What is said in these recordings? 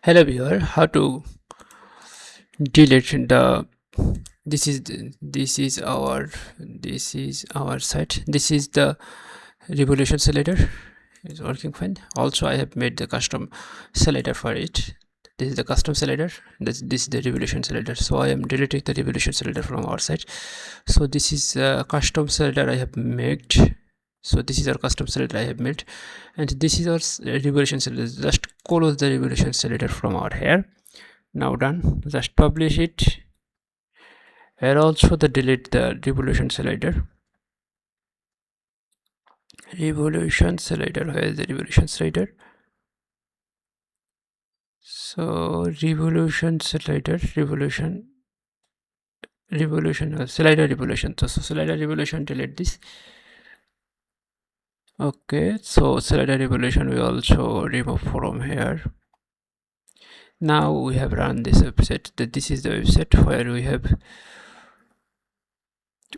Hello viewer, how to delete the this is our site. This is the revolution slider. It's working fine. Also I have made the custom slider for it. This is the custom slider. This is the revolution slider. So I am deleting the revolution slider from our site. So this is a custom slider I have made. So this is our custom slider I have made, and this is our revolution slider. Just close the revolution slider from our here. Now done. Just publish it. Here also the delete the revolution slider. Revolution slider. Where is the revolution slider? So revolution slider, revolution slider revolution. So slider revolution, delete this. Okay, so slider revolution we also remove from here. Now we have run this website. This is the website where we have,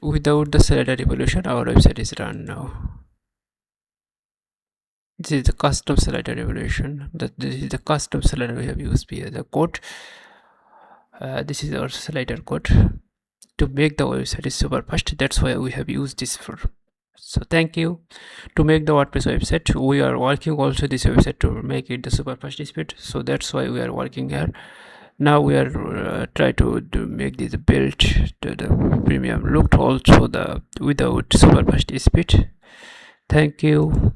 without the slider revolution, our website is run now. This is the custom slider revolution. This is the custom slider we have used here. The code. This is our slider code to make the website is super fast. That's why we have used this for. So thank you. To make the WordPress website, we are working also this website to make it the super fast speed. So that's why we are working here. Now we are try to make this build to the premium look, also the without super fast speed. Thank you.